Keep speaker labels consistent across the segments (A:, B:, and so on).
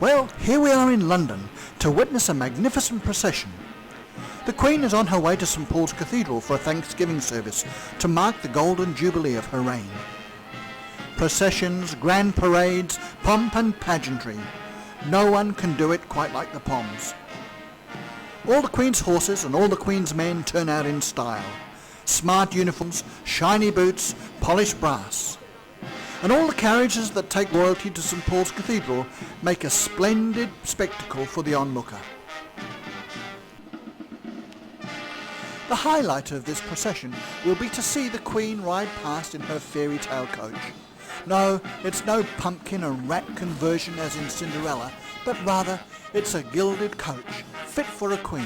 A: Well, here we are in London to witness a magnificent procession. The Queen is on her way to St Paul's Cathedral for a Thanksgiving service to mark the golden jubilee of her reign. Processions, grand parades, pomp and pageantry. No one can do it quite like the Poms. All the Queen's horses and all the Queen's men turn out in style. Smart uniforms, shiny boots, polished brass. And all the carriages that take royalty to St Paul's Cathedral make a splendid spectacle for the onlooker. The highlight of this procession will be to see the Queen ride past in her fairy tale coach. No, it's no pumpkin and rat conversion as in Cinderella, but rather it's a gilded coach fit for a queen.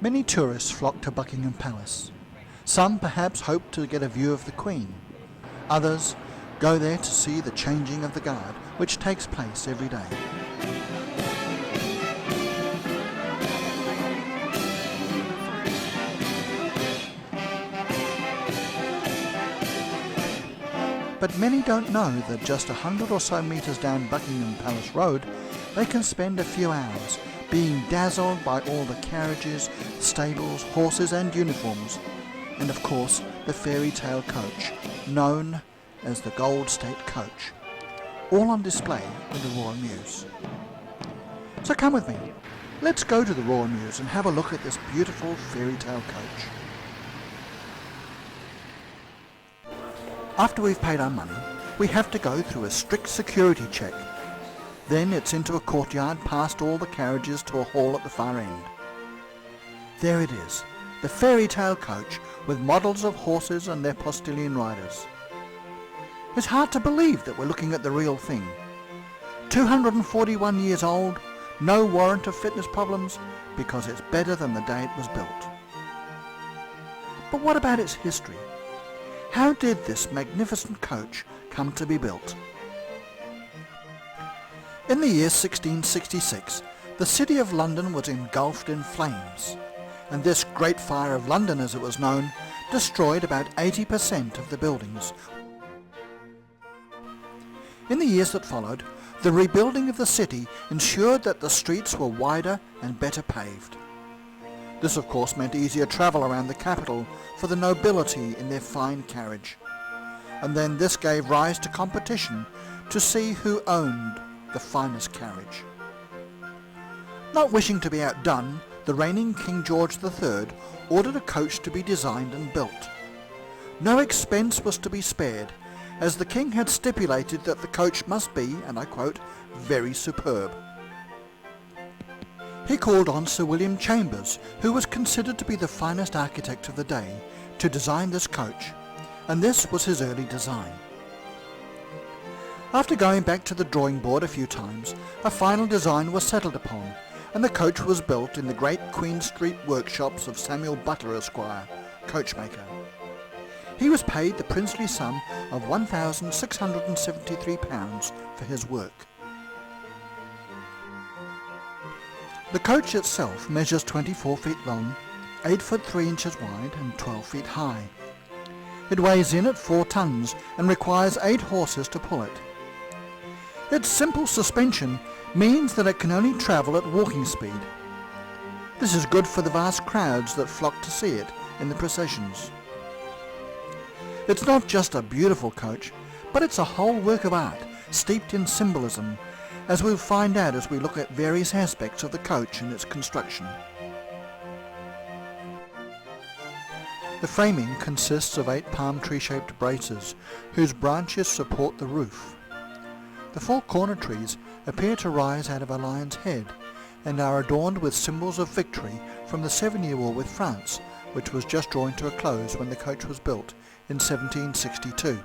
A: Many tourists flock to Buckingham Palace. Some perhaps hope to get a view of the Queen. Others go there to see the changing of the guard, which takes place every day. But many don't know that just 100 or so metres down Buckingham Palace Road, they can spend a few hours being dazzled by all the carriages, stables, horses and uniforms, and of course the fairy tale coach, known as the Gold State Coach, all on display in the Royal Mews. So come with me, let's go to the Royal Mews and have a look at this beautiful fairy tale coach. After we've paid our money, we have to go through a strict security check. Then it's into a courtyard past all the carriages to a hall at the far end. There it is, the fairy tale coach with models of horses and their postilion riders. It's hard to believe that we're looking at the real thing. 241 years old, no warrant of fitness problems, because it's better than the day it was built. But what about its history? How did this magnificent coach come to be built? In the year 1666, the city of London was engulfed in flames, and this Great Fire of London, as it was known, destroyed about 80% of the buildings. In the years that followed, the rebuilding of the city ensured that the streets were wider and better paved. This of course meant easier travel around the capital for the nobility in their fine carriage, and then this gave rise to competition to see who owned the finest carriage. Not wishing to be outdone, the reigning King George III ordered a coach to be designed and built. No expense was to be spared, as the king had stipulated that the coach must be, and I quote, very superb. He called on Sir William Chambers, who was considered to be the finest architect of the day, to design this coach, and this was his early design. After going back to the drawing board a few times, a final design was settled upon, and the coach was built in the great Queen Street workshops of Samuel Butler, Esquire, coachmaker. He was paid the princely sum of £1,673 for his work. The coach itself measures 24 feet long, 8 foot 3 inches wide and 12 feet high. It weighs in at 4 tons and requires 8 horses to pull it. Its simple suspension means that it can only travel at walking speed. This is good for the vast crowds that flock to see it in the processions. It's not just a beautiful coach, but it's a whole work of art steeped in symbolism, as we'll find out as we look at various aspects of the coach and its construction. The framing consists of 8 palm tree-shaped braces whose branches support the roof. The 4 corner trees appear to rise out of a lion's head and are adorned with symbols of victory from the 7-Year War with France, which was just drawing to a close when the coach was built in 1762.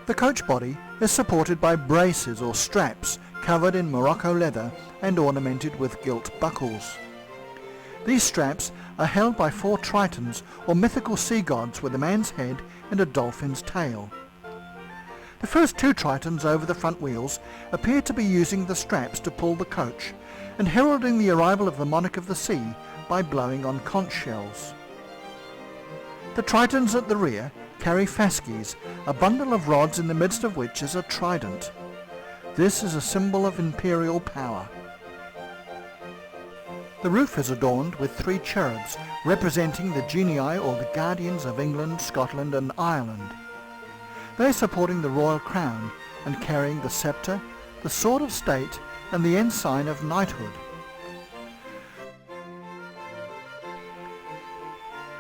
A: The coach body is supported by braces or straps covered in Morocco leather and ornamented with gilt buckles. These straps are held by 4 tritons or mythical sea gods with a man's head and a dolphin's tail. The first 2 tritons over the front wheels appear to be using the straps to pull the coach and heralding the arrival of the monarch of the sea by blowing on conch shells. The tritons at the rear carry fasces, a bundle of rods in the midst of which is a trident. This is a symbol of imperial power. The roof is adorned with 3 cherubs representing the genii or the guardians of England, Scotland and Ireland. They are supporting the royal crown and carrying the sceptre, the sword of state and the ensign of knighthood.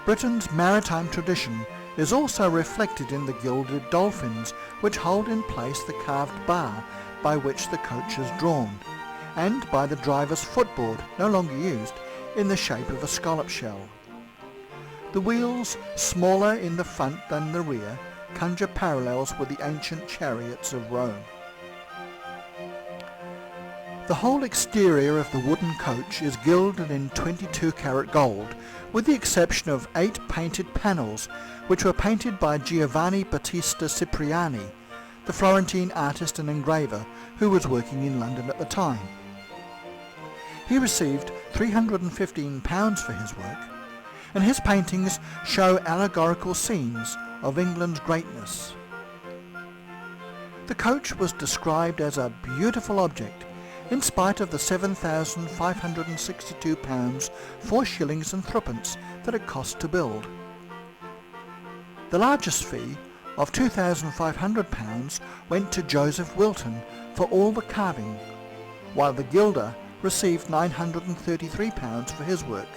A: Britain's maritime tradition is also reflected in the gilded dolphins which hold in place the carved bar by which the coach is drawn, and by the driver's footboard, no longer used, in the shape of a scallop shell. The wheels, smaller in the front than the rear, conjure parallels with the ancient chariots of Rome. The whole exterior of the wooden coach is gilded in 22-carat gold, with the exception of 8 painted panels, which were painted by Giovanni Battista Cipriani, the Florentine artist and engraver who was working in London at the time. He received £315 for his work, and his paintings show allegorical scenes of England's greatness. The coach was described as a beautiful object, in spite of the £7,562, 4 shillings and 3pence that it cost to build. The largest fee of £2,500 went to Joseph Wilton for all the carving, while the gilder received £933 for his work.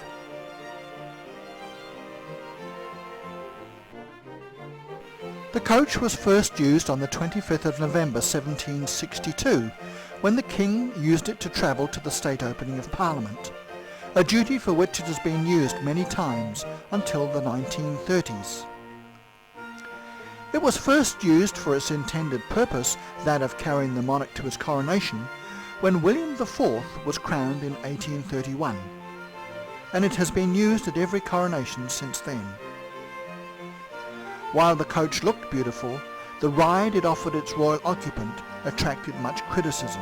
A: The coach was first used on the 25th of November 1762, when the King used it to travel to the state opening of Parliament, a duty for which it has been used many times until the 1930s. It was first used for its intended purpose, that of carrying the monarch to his coronation, when William IV was crowned in 1831, and it has been used at every coronation since then. While the coach looked beautiful, the ride it offered its royal occupant attracted much criticism.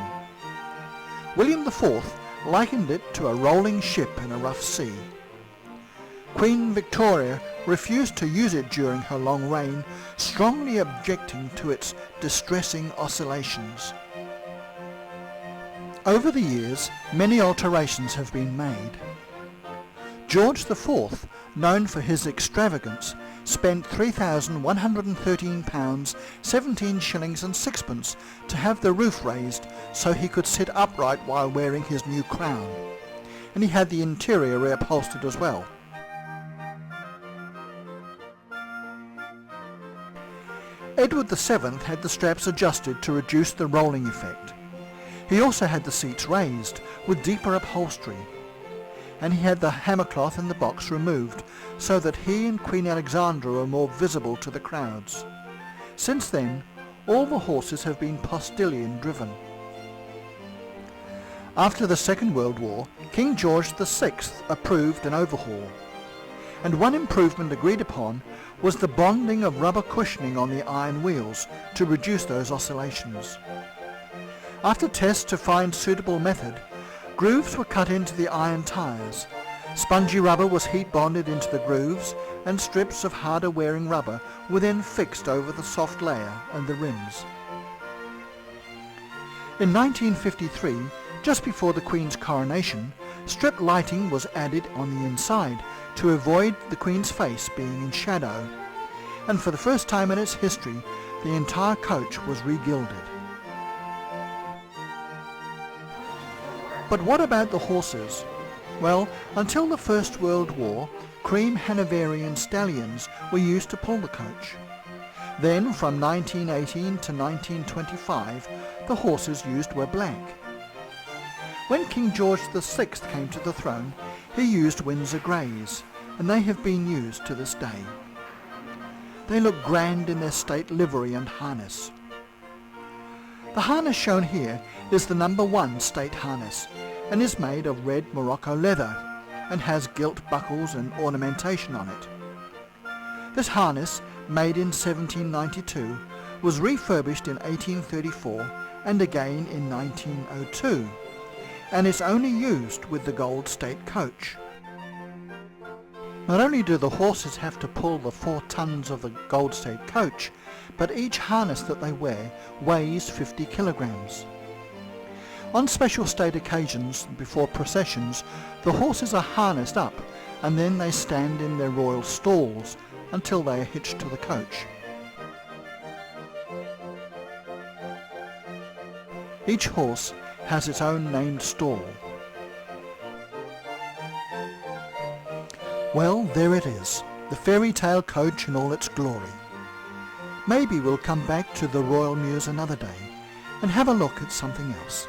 A: William IV likened it to a rolling ship in a rough sea. Queen Victoria refused to use it during her long reign, strongly objecting to its distressing oscillations. Over the years, many alterations have been made. George IV, known for his extravagance, spent £3,113, 17 shillings and 6pence to have the roof raised so he could sit upright while wearing his new crown, and he had the interior reupholstered as well. Edward VII had the straps adjusted to reduce the rolling effect. He also had the seats raised with deeper upholstery, and he had the hammercloth in the box removed so that he and Queen Alexandra were more visible to the crowds. Since then, all the horses have been postilion driven. After the Second World War, King George VI approved an overhaul, and one improvement agreed upon was the bonding of rubber cushioning on the iron wheels to reduce those oscillations. After tests to find suitable method, grooves were cut into the iron tyres. Spongy rubber was heat bonded into the grooves, and strips of harder wearing rubber were then fixed over the soft layer and the rims. In 1953, just before the Queen's coronation, strip lighting was added on the inside to avoid the Queen's face being in shadow, and for the first time in its history, the entire coach was re-gilded. But what about the horses? Well, until the First World War, cream Hanoverian stallions were used to pull the coach. Then, from 1918 to 1925, the horses used were black. When King George VI came to the throne, he used Windsor Greys, and they have been used to this day. They look grand in their state livery and harness. The harness shown here is the number 1 state harness, and is made of red Morocco leather, and has gilt buckles and ornamentation on it. This harness, made in 1792, was refurbished in 1834 and again in 1902, and is only used with the Gold State coach. Not only do the horses have to pull the 4 tons of the Gold State coach, but each harness that they wear weighs 50 kilograms. On special state occasions, before processions, the horses are harnessed up and then they stand in their royal stalls until they are hitched to the coach. Each horse has its own named stall. Well, there it is, the fairy tale coach in all its glory. Maybe we'll come back to the Royal Mews another day and have a look at something else.